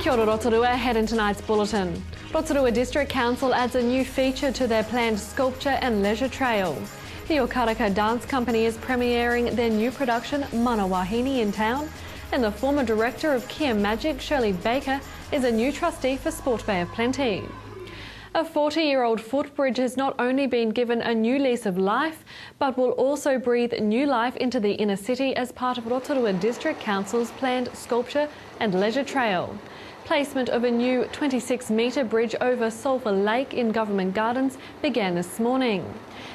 Kia ora Rotorua, head in tonight's bulletin. Rotorua District Council adds a new feature to their planned sculpture and leisure trail. The Okaraka Dance Company is premiering their new production Mana Wahine in town, and the former director of Kia Magic, Shirley Baker, is a new trustee for Sport Bay of Plenty. A 40-year-old footbridge has not only been given a new lease of life, but will also breathe new life into the inner city as part of Rotorua District Council's planned sculpture and leisure trail. Placement of a new 26-metre bridge over Sulphur Lake in Government Gardens began this morning.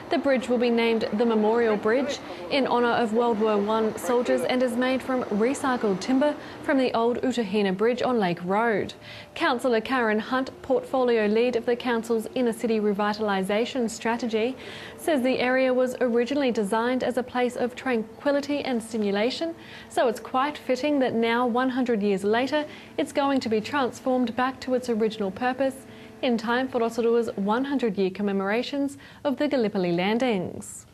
The bridge will be named the Memorial Bridge in honour of World War I soldiers and is made from recycled timber from the old Utahina Bridge on Lake Road. Councillor Karen Hunt, portfolio lead of the Council's Inner City Revitalisation Strategy, says the area was originally designed as a place of tranquility and stimulation, so it's quite fitting that now, 100 years later, it's going to be transformed back to its original purpose in time for Rotorua's 100-year commemorations of the Gallipoli landings.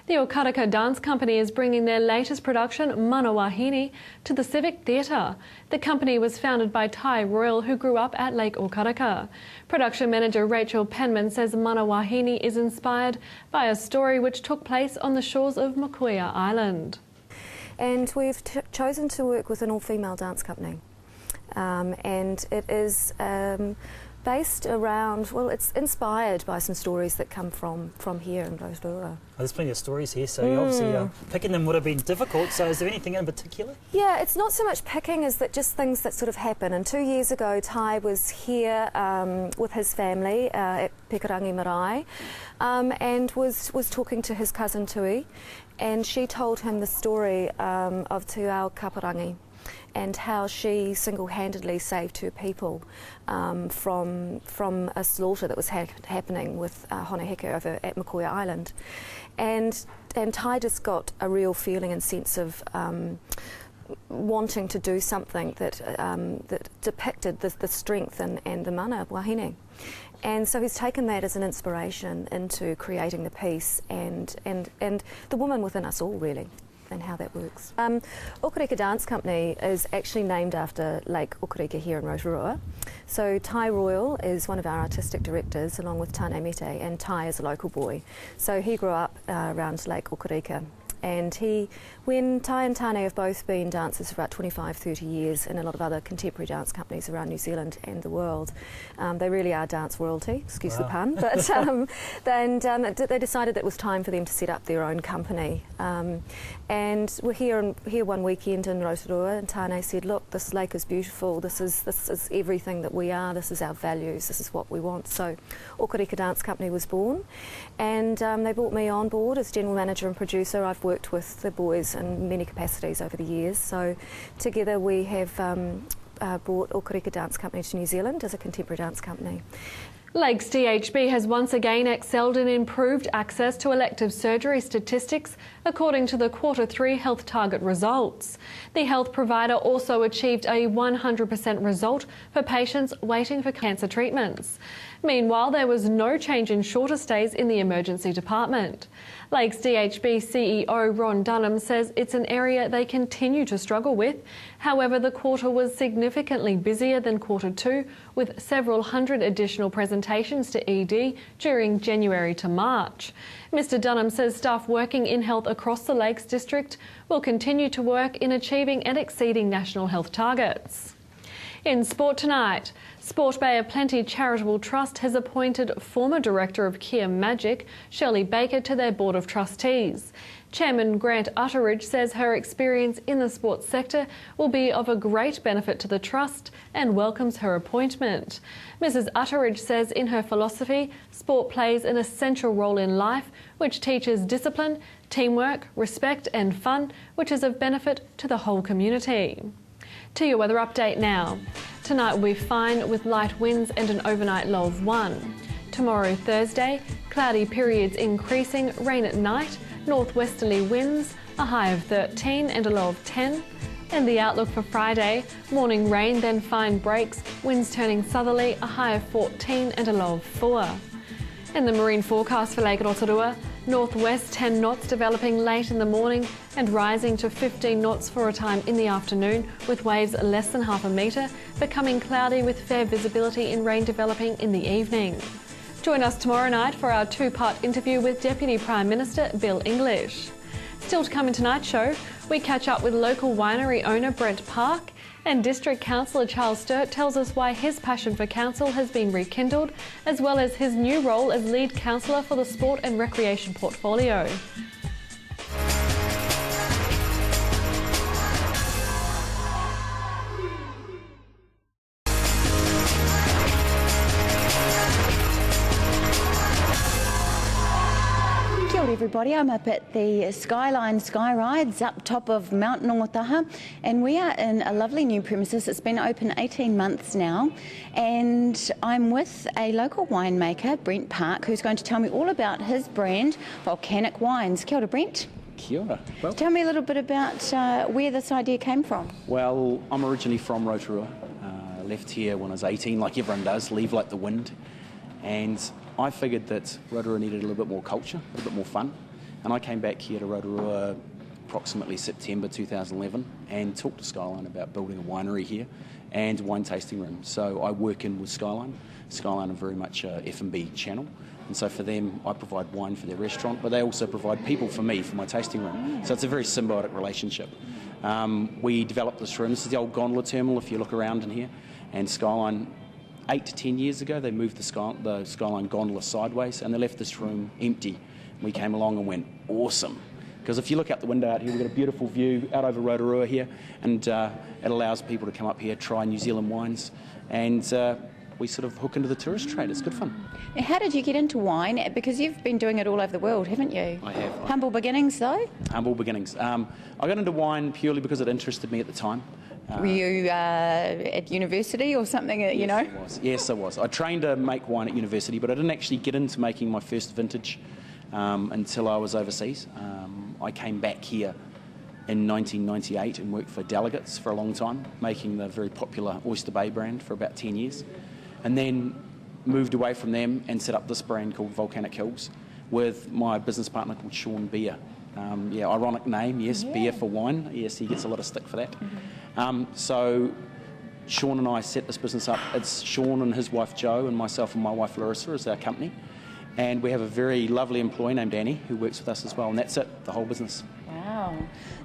The Okaraka Dance Company is bringing their latest production, Mana Wahine, to the Civic Theatre. The company was founded by Ty Royal, who grew up at Lake Okaraka. Production manager Rachel Penman says Mana Wahine is inspired by a story which took place on the shores of Mokuia Island. And we've chosen to work with an all-female dance company. And it is based around, well, it's inspired by some stories that come from here in Rotorua. There's plenty of stories here, so obviously picking them would have been difficult. So is there anything in particular? Yeah, it's not so much picking as that just things that sort of happen. And 2 years ago, Ty was here with his family at Pekarangi Marae and was talking to his cousin Tui, and she told him the story of Te Ao Kaparangi and how she single-handedly saved her people from a slaughter that was happening with Honaheke over at Mokuia Island. And Ty just got a real feeling and sense of wanting to do something that depicted the strength and the mana wahine. And so he's taken that as an inspiration into creating the piece and the woman within us all, really, and how that works. Okaraka Dance Company is actually named after Lake Okaraka here in Rotorua. So Ty Royal is one of our artistic directors, along with Tane Mete, and Ty is a local boy. So he grew up around Lake Okaraka. And when Ty and Tane have both been dancers for about 25, 30 years in a lot of other contemporary dance companies around New Zealand and the world, they really are dance royalty, excuse the pun, but they decided that it was time for them to set up their own company. And we're here one weekend in Rotorua, and Tane said, look, this lake is beautiful, this is everything that we are, this is our values, this is what we want. So Okaraka Dance Company was born, and they brought me on board as general manager and producer. I've worked with the boys in many capacities over the years, so together we have brought Okaraka Dance Company to New Zealand as a contemporary dance company. Lakes DHB has once again excelled in improved access to elective surgery statistics according to the Q3 health target results. The health provider also achieved a 100% result for patients waiting for cancer treatments. Meanwhile, there was no change in shorter stays in the emergency department. Lakes DHB CEO Ron Dunham says it's an area they continue to struggle with. However, the quarter was significantly busier than Q2, with several hundred additional presentations to ED during January to March. Mr Dunham says staff working in health across the Lakes District will continue to work in achieving and exceeding national health targets. In sport tonight, Sport Bay of Plenty Charitable Trust has appointed former director of Kia Magic, Shirley Baker, to their board of trustees. Chairman Grant Utteridge says her experience in the sports sector will be of a great benefit to the trust and welcomes her appointment. Mrs Utteridge says in her philosophy, sport plays an essential role in life, which teaches discipline, teamwork, respect and fun, which is of benefit to the whole community. To your weather update now. Tonight will be fine with light winds and an overnight low of 1. Tomorrow, Thursday, cloudy periods increasing, rain at night, northwesterly winds, a high of 13 and a low of 10. And the outlook for Friday, morning rain, then fine breaks, winds turning southerly, a high of 14 and a low of 4. And the marine forecast for Lake Rotorua, Northwest 10 knots developing late in the morning and rising to 15 knots for a time in the afternoon, with waves less than half a metre, becoming cloudy with fair visibility and rain developing in the evening. Join us tomorrow night for our two-part interview with Deputy Prime Minister Bill English. Still to come in tonight's show, we catch up with local winery owner Brent Park, and District Councillor Charles Sturt tells us why his passion for council has been rekindled, as well as his new role as lead councillor for the Sport and Recreation portfolio. Kia ora everybody, I'm up at the Skyline Sky Rides up top of Mount Nongataha, and we are in a lovely new premises. It's been open 18 months now, and I'm with a local winemaker, Brent Park, who's going to tell me all about his brand, Volcanic Wines. Kia ora, Brent. Kia ora. Well, Tell me a little bit about where this idea came from. well, I'm originally from Rotorua. Left here when I was 18, like everyone does, leave like the wind. And I figured that Rotorua needed a little bit more culture, a little bit more fun. And I came back here to Rotorua approximately September 2011 and talked to Skyline about building a winery here and wine tasting room. So I work in with Skyline. Skyline are very much a F&B channel. And so for them, I provide wine for their restaurant, but they also provide people for me, for my tasting room. So it's a very symbiotic relationship. We developed this room. This is the old gondola terminal, if you look around in here. And Skyline, 8 to 10 years ago, they moved the Skyline gondola sideways and they left this room empty. We came along and went, awesome. Because if you look out the window out here, we've got a beautiful view out over Rotorua here, and it allows people to come up here, try New Zealand wines, and we sort of hook into the tourist trade. It's good fun. Now, how did you get into wine? Because you've been doing it all over the world, haven't you? I have. Humble beginnings, though? Humble beginnings. I got into wine purely because it interested me at the time. Were you at university or something, you know? Yes, I was. I trained to make wine at university, but I didn't actually get into making my first vintage until I was overseas. I came back here in 1998 and worked for Delegates for a long time, making the very popular Oyster Bay brand for about 10 years. And then moved away from them and set up this brand called Volcanic Hills with my business partner called Sean Beer. Ironic name, yes, Beer for wine. Yes, he gets a lot of stick for that. So Sean and I set this business up. It's Sean and his wife Jo and myself and my wife Larissa is our company. And we have a very lovely employee named Annie who works with us as well. And that's it, the whole business. Wow.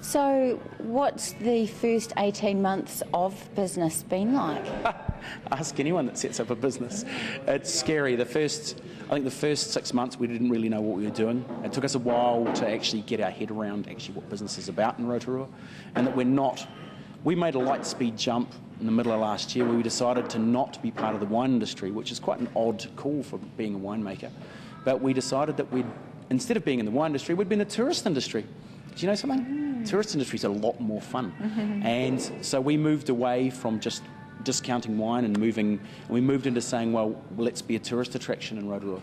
So what's the first 18 months of business been like? Ask anyone that sets up a business. It's scary. I think the first 6 months we didn't really know what we were doing. It took us a while to actually get our head around actually what business is about in Rotorua, and that we made a light speed jump in the middle of last year where we decided to not be part of the wine industry, which is quite an odd call for being a winemaker. But we decided that instead of being in the wine industry, we'd be in the tourist industry. Do you know something? Tourist industry is a lot more fun. And so we moved away from just discounting wine and we moved into saying, well, let's be a tourist attraction in Rotorua.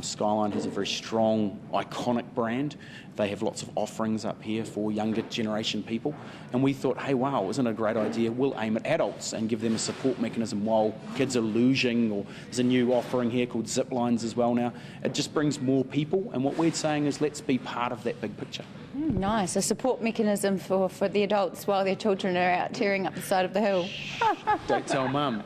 Skyline has a very strong, iconic brand. They have lots of offerings up here for younger generation people. And we thought, hey, wow, isn't it a great idea? We'll aim at adults and give them a support mechanism while kids are luging, or there's a new offering here called zip lines as well now. It just brings more people. And what we're saying is let's be part of that big picture. Nice, a support mechanism for the adults while their children are out tearing up the side of the hill. Don't tell Mum.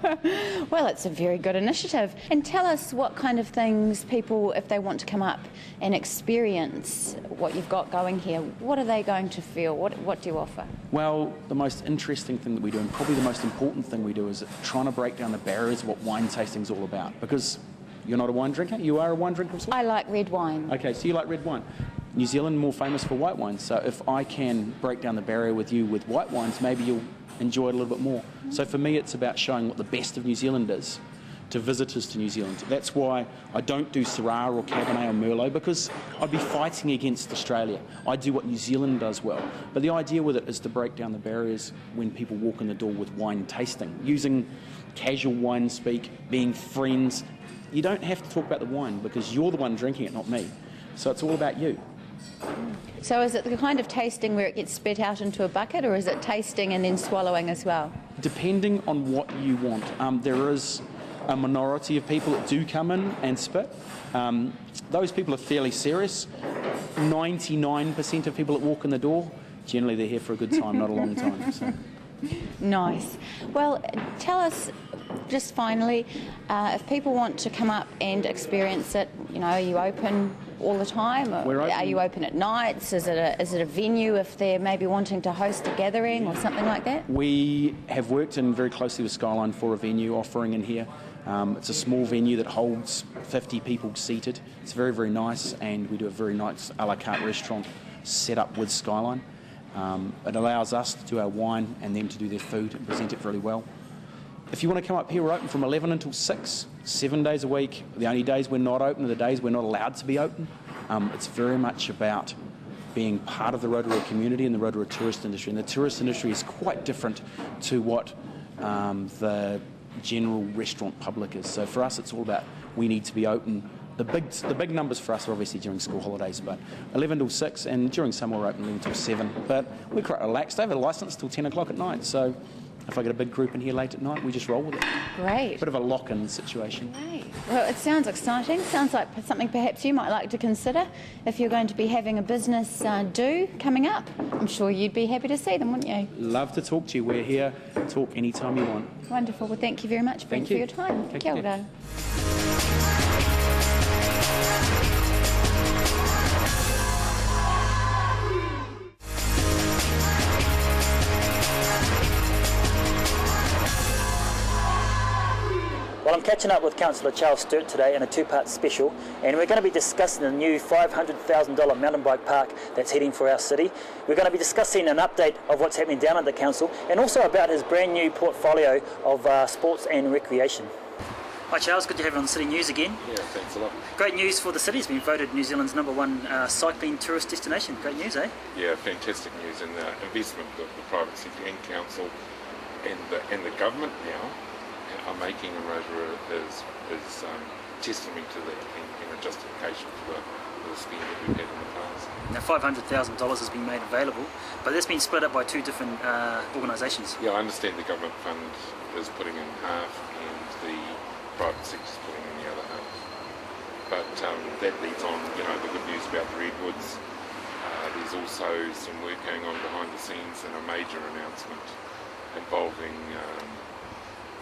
Well, it's a very good initiative. And tell us what kind of things people, if they want to come up and experience what you've got going here, what are they going to feel? What do you offer? Well, the most interesting thing that we do, and probably the most important thing we do, is trying to break down the barriers of what wine tasting's all about. Because you're not a wine drinker? You are a wine drinker as well? I like red wine. Okay, so you like red wine. New Zealand more famous for white wines, so if I can break down the barrier with you with white wines, maybe you'll enjoy it a little bit more. So for me, it's about showing what the best of New Zealand is to visitors to New Zealand. That's why I don't do Syrah or Cabernet or Merlot, because I'd be fighting against Australia. I do what New Zealand does well. But the idea with it is to break down the barriers when people walk in the door with wine tasting, using casual wine speak, being friends. You don't have to talk about the wine because you're the one drinking it, not me. So it's all about you. So is it the kind of tasting where it gets spit out into a bucket, or is it tasting and then swallowing as well? Depending on what you want. a minority of people that do come in and spit. Those people are fairly serious. 99% of people that walk in the door, generally they're here for a good time, not a long time. So. Nice. Well, tell us, just finally, if people want to come up and experience it, are you open all the time? We're open. Are you open at nights? Is it a venue if they're maybe wanting to host a gathering or something like that? We have worked in very closely with Skyline for a venue offering in here. It's a small venue that holds 50 people seated. It's very, very nice, and we do a very nice a la carte restaurant set up with Skyline. It allows us to do our wine and them to do their food and present it really well. If you want to come up here, we're open from 11 until 6, 7 days a week. The only days we're not open are the days we're not allowed to be open. It's very much about being part of the Rotorua community and the Rotorua tourist industry. And the tourist industry is quite different to what the general restaurant public is. So for us, it's all about we need to be open. The big numbers for us are obviously during school holidays, but 11 till 6, and during summer we're open 11 till 7. But we're quite relaxed. They have a licence till 10 o'clock at night, so if I get a big group in here late at night, we just roll with it. Great. Bit of a lock-in situation. Great. Well, it sounds exciting. Sounds like something perhaps you might like to consider if you're going to be having a business do coming up. I'm sure you'd be happy to see them, wouldn't you? Love to talk to you. We're here. Talk anytime you want. Wonderful. Well, thank you very much, Brent, for your time. Take Kia care. ora. Well, I'm catching up with Councillor Charles Sturt today in a two-part special, and we're going to be discussing the new $500,000 mountain bike park that's heading for our city. We're going to be discussing an update of what's happening down at the council, and also about his brand new portfolio of sports and recreation. Hi Charles, good to have you on the City News again. Yeah, thanks a lot. Great news for the city. It's been voted New Zealand's #1 cycling tourist destination. Great news, eh? Yeah, fantastic news, and the investment that the private sector and council and the government now are making in Rotorua is testament to that and a justification for the spend that we've had in the past. Now $500,000 has been made available, but that's been split up by two different organisations. Yeah, I understand the government fund is putting in half and the private sector is putting in the other half. But that leads on, the good news about the Redwoods. There's also some work going on behind the scenes and a major announcement involving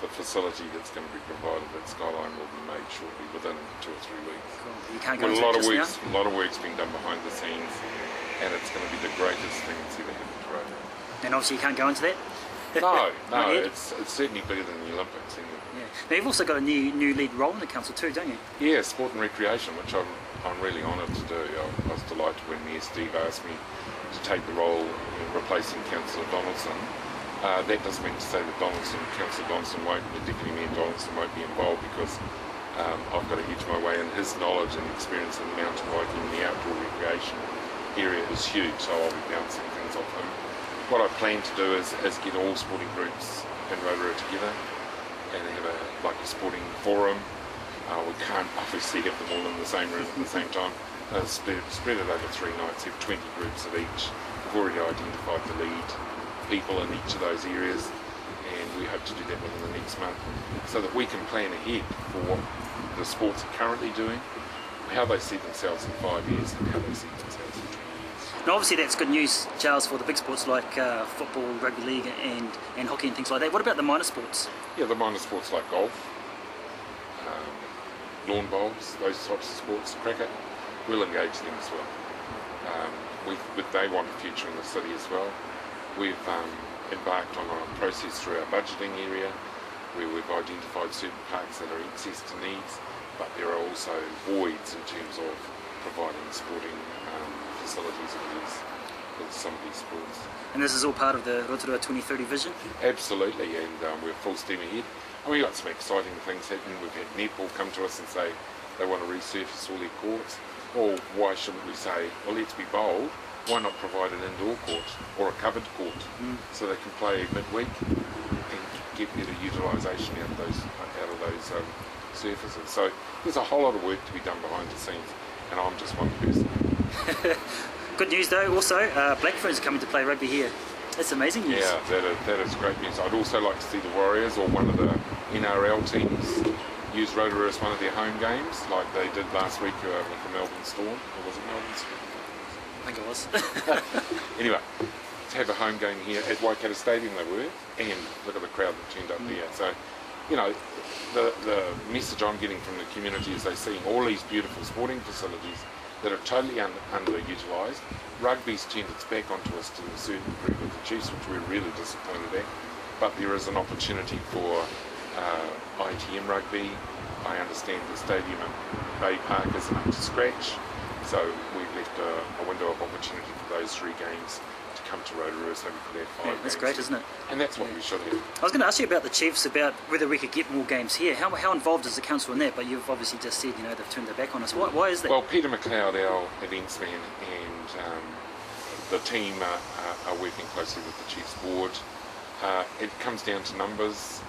the facility that's going to be provided at Skyline will be made shortly, within 2 or 3 weeks. Cool. You can't go Well, into it just now? a lot of work's been done behind the scenes, and it's going to be the greatest thing that's ever happened to Rotorua. And obviously you can't go into that? No, Not yet? it's certainly bigger than the Olympics. Yeah. Now you've also got a new lead role in the council too, don't you? Yeah, sport and recreation, which I'm really honoured to do. I was delighted when Mayor Steve asked me to take the role in replacing Councillor Donaldson. That doesn't mean to say that Councillor Donaldson the Deputy Mayor Donaldson won't be involved, because I've got to hedge my way, and his knowledge and experience in mountain biking and the outdoor recreation area is huge, so I'll be bouncing things off him. What I plan to do is get all sporting groups in Rotorua together and have a sporting forum. We can't obviously have them all in the same room at the same time. Spread it over 3 nights, have 20 groups of each. We've already identified the lead people in each of those areas, and we hope to do that within the next month, so that we can plan ahead for what the sports are currently doing, how they see themselves in 5 years, and how they see themselves in 20 years. Now obviously that's good news, Charles, for the big sports like football, rugby league and hockey and things like that. What about the minor sports? Yeah, the minor sports like golf, lawn bowls, those types of sports, cricket, we'll engage them as well. They want a future in the city as well. We've embarked on a process through our budgeting area where we've identified certain parks that are excess to needs, but there are also voids in terms of providing sporting facilities with some of these sports. And this is all part of the Rotorua 2030 vision? Absolutely, and we're full steam ahead. And we've got some exciting things happening. We've had netball come to us and say they want to resurface all their courts. Or why shouldn't we say, well, let's be bold, why not provide an indoor court or a covered court so they can play midweek and get better utilisation out of those surfaces. So there's a whole lot of work to be done behind the scenes, and I'm just one person. Good news though, also, Blackfern's coming to play rugby here. That's amazing news. Yeah, that is great news. I'd also like to see the Warriors or one of the NRL teams use Rotorua as one of their home games, like they did last week with the Melbourne Storm. Or was it Melbourne Storm? I think it was. Anyway, to have a home game here at Waikato Stadium they were, and look at the crowd that turned up there. So, you know, the message I'm getting from the community is they're seeing all these beautiful sporting facilities that are totally underutilised. Rugby's turned its back onto us to a certain degree with the Chiefs, which we're really disappointed at. But there is an opportunity for ITM rugby. I understand the stadium at Bay Park isn't up to scratch, so we've left a window of opportunity for those 3 games to come to Rotorua, so we could have 5 games. That's great, isn't it? And that's what we should have. I was going to ask you about the Chiefs, about whether we could get more games here. How involved is the council in that? But you've obviously just said, you know, they've turned their back on us. Why is that? Well, Peter McLeod, our events man, and the team are working closely with the Chiefs board. It comes down to numbers.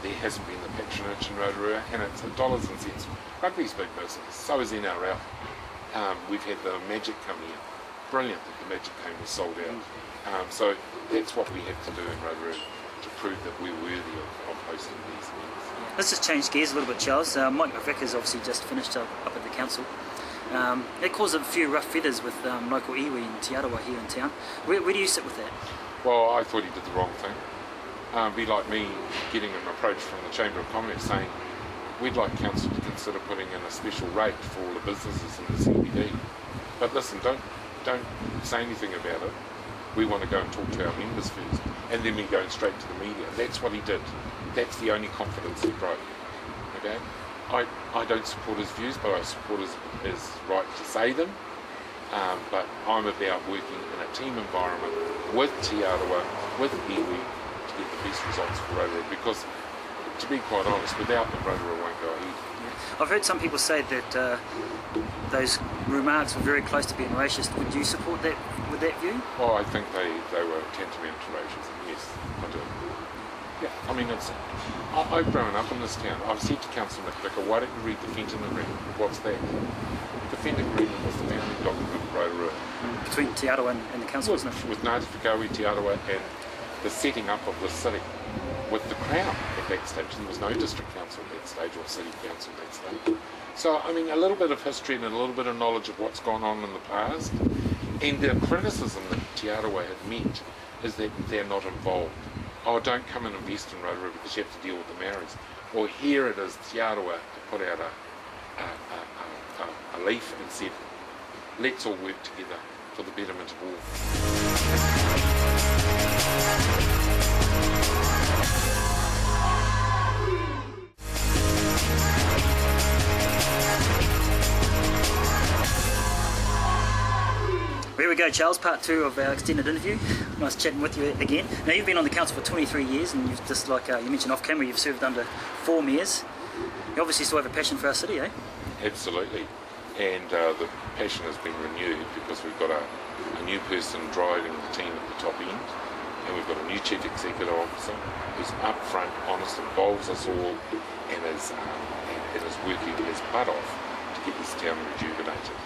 There hasn't been the patronage in Rotorua, and it's dollars and cents. Rugby's big business, so is NRL. We've had the Magic come here. Brilliant that the Magic game was sold out. So that's what we have to do in Rotorua to prove that we're worthy of hosting these events. Let's just change gears a little bit, Charles. Mike McVick has obviously just finished up at the council. It caused a few rough feathers with local iwi and Te Arawa here in town. Where do you sit with that? Well, I thought he did the wrong thing. Be like me getting an approach from the Chamber of Commerce saying we'd like council to consider putting in a special rate for all the businesses in the CBD. But listen, don't say anything about it. We want to go and talk to our members first, and then we're going straight to the media. That's what he did. That's the only confidence he broke. Okay? I don't support his views, but I support his right to say them. But I'm about working in a team environment with Te Arawa, with iwi, to get the best results for Rotorua, because to be quite honest, without them Rotorua won't go ahead. I've heard some people say that those remarks were very close to being racist. Would you support that with that view? Well, I think they were tantamount to racism, yes, I do. Yeah, I mean, I've grown up in this town. I've said to Councillor McVicker, why don't you read the Fenton Agreement? What's that? The Fenton Agreement was the founding document of Rotorua. Between Te Arawa and the council, wasn't it? With Ngāti Whakaui, Te Arawa, and the setting up of the city with the Crown at that stage. There was no district council at that stage or city council at that stage. So, I mean, a little bit of history and a little bit of knowledge of what's gone on in the past. And the criticism that Te Arawa had met is that they're not involved. Oh, don't come and invest in Rotorua because you have to deal with the Maoris. Well, here it is, Te Arawa put out a leaf and said, let's all work together for the betterment of all. Here we go, Charles, part 2 of our extended interview. Nice chatting with you again. Now, you've been on the council for 23 years, and you've just, like you mentioned off camera, you've served under 4 mayors. You obviously still have a passion for our city, eh? Absolutely. And the passion has been renewed because we've got a new person driving the team at the top end, and we've got a new chief executive officer who's upfront, honest, involves us all, and is working his butt off to get this town rejuvenated.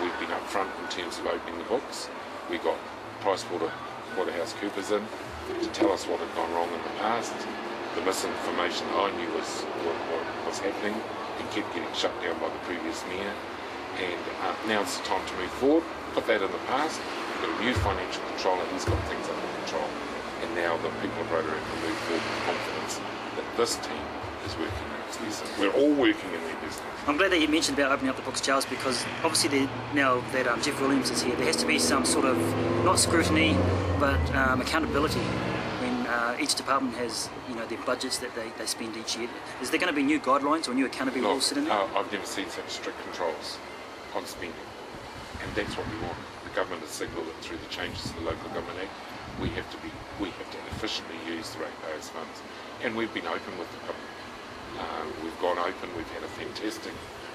We've been up front in terms of opening the books. We got PricewaterhouseCoopers in to tell us what had gone wrong in the past. The misinformation I knew was happening and kept getting shut down by the previous mayor. And now it's the time to move forward, put that in the past. We've got a new financial controller, he's got things under control. And now the people of Rotorua can move forward with confidence that this team is working in its lesson. We're all working in their business. I'm glad that you mentioned about opening up the books, Charles, because obviously now that Jeff Williams is here, there has to be some sort of, not scrutiny, but accountability when each department has, you know, their budgets that they spend each year. Is there going to be new guidelines or new accountability rules set in there? I've never seen such strict controls on spending, and that's what we want. The government has signalled it through the changes to the Local Government Act. We have to efficiently use the ratepayers' funds, and we've been open with the government. We've gone open, we've had a fantastic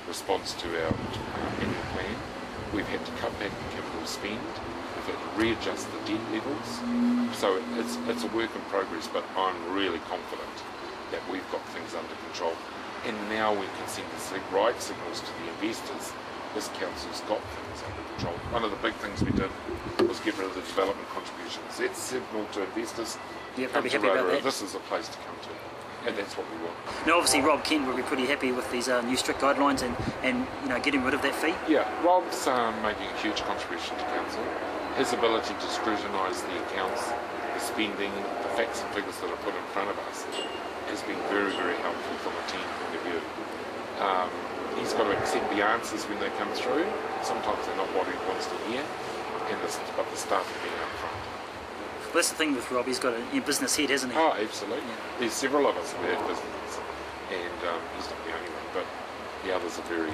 response to our annual plan. We've had to cut back the capital spend, we've had to readjust the debt levels. So it's a work in progress, but I'm really confident that we've got things under control. And now we can send the right signals to the investors. This council's got things under control. One of the big things we did was get rid of the development contributions. That's signal to investors. Yeah, come probably to happy about Rotorua. that. This is a place to come to. and that's what we want. Now, obviously, Rob Kent will be pretty happy with these new strict guidelines and getting rid of that fee. Yeah, Rob's making a huge contribution to council. His ability to scrutinise the accounts, the spending, the facts and figures that are put in front of us has been very, very helpful from a team point of view. He's got to accept the answers when they come through. Sometimes they're not what he wants to hear, but the staff have been up front. Well, that's the thing with Rob, he's got a business head, hasn't he? Oh, absolutely. Yeah. There's several of us who have businesses, and he's not the only one, but the others are very...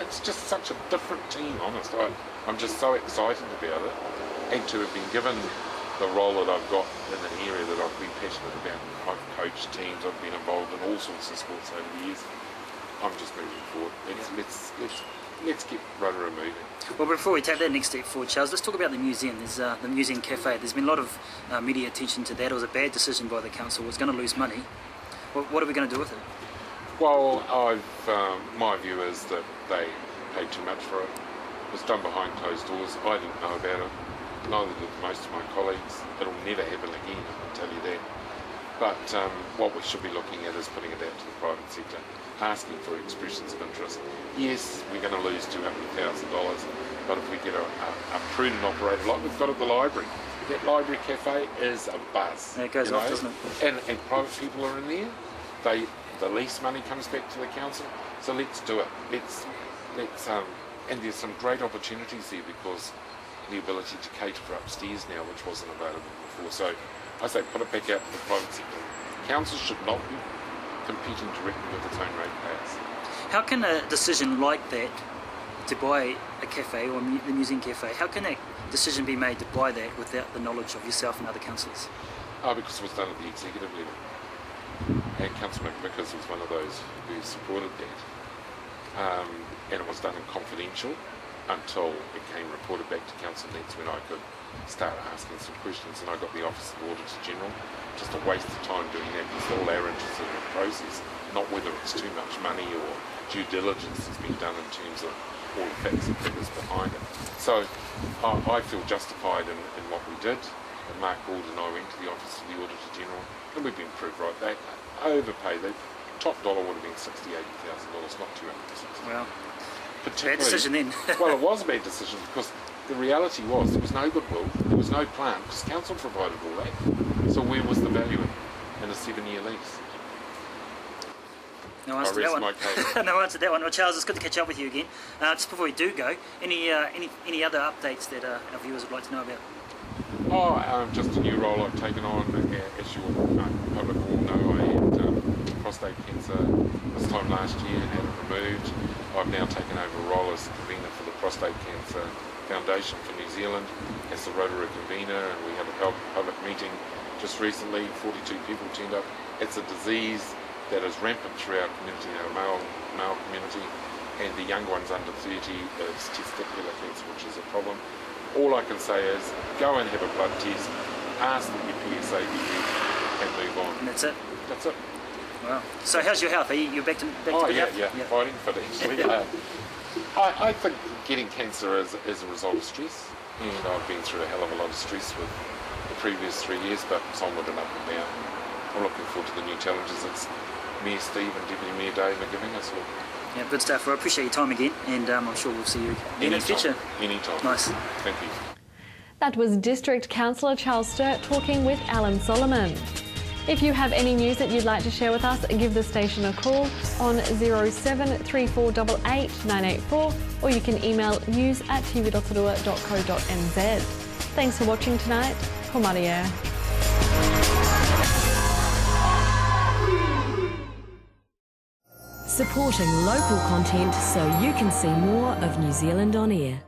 It's just such a different team, honest. I'm just so excited about it, and to have been given the role that I've got in an area that I've been passionate about. I've coached teams, I've been involved in all sorts of sports over the years. I'm just moving forward. Let's get Rotorua moving. Well, before we take that next step forward, Charles, let's talk about the museum. There's the museum cafe. There's been a lot of media attention to that. It was a bad decision by the council. It was going to lose money. What are we going to do with it? Well, my view is that they paid too much for it. It was done behind closed doors. I didn't know about it. Neither did most of my colleagues. It'll never happen again, I can tell you that. But what we should be looking at is putting it out to the private sector, asking for expressions of interest. Yes, we're going to lose $200,000, but if we get a prudent operator like we've got at the library, that library cafe is a buzz. Yeah, it goes off, doesn't it? And private people are in there. The lease money comes back to the council, so let's do it. And there's some great opportunities there because the ability to cater for upstairs now, which wasn't available before. So I say put it back out to the private sector. Council should not be competing directly with its own ratepayers. How can a decision like that to buy a cafe or the museum cafe, how can that decision be made to buy that without the knowledge of yourself and other councillors? Because it was done at the executive level. And Councillor McVickers was one of those who supported that. And it was done in confidential until it came reported back to council. That's when I could start asking some questions, and I got the Office of Auditor General. Just a waste of time doing that because all our interest in the process, not whether it's too much money or due diligence has been done in terms of all the facts and figures behind it. So I feel justified in what we did. And Mark Gould and I went to the Office of the Auditor General, and we've been proved right. They overpaid. The top dollar would have been $60,000, $80,000, not $260,000. Well, bad decision then. Well, it was a bad decision because the reality was there was no goodwill, there was no plan, because council provided all that. So where was the value in a 7-year lease? No answer to that one. No answer to that one. Well, Charles, it's good to catch up with you again. Just before we do go, any other updates that our viewers would like to know about? Just a new role I've taken on. As you public all know, I had prostate cancer this time last year and had it removed. I've now taken over a role as convener for the Prostate Cancer Foundation for New Zealand as the Rotorua convener, and we had a public meeting just recently. 42 people turned up. It's a disease that is rampant through our community, our male community, and the young ones under 30 is testicular cancer, which is a problem. All I can say is go and have a blood test, ask that your PSA be read, and move on. And that's it? That's it. Wow. So how's your health? Are you back to good health? Yeah, fighting fit actually. I think getting cancer is a result of stress, and I've been through a hell of a lot of stress with the previous 3 years, but it's onward and up and down. I'm looking forward to the new challenges. It's Mayor Steve and Deputy Mayor Dave are giving us all. Yeah, good stuff. Well, I appreciate your time again, and I'm sure we'll see you in the future. Anytime. Nice. Thank you. That was District Councillor Charles Sturt talking with Alan Solomon. If you have any news that you'd like to share with us, give the station a call on 073488 984, or you can email news@tv.rotorua.co.nz. Thanks for watching tonight. Ko Maria. Supporting local content so you can see more of New Zealand on air.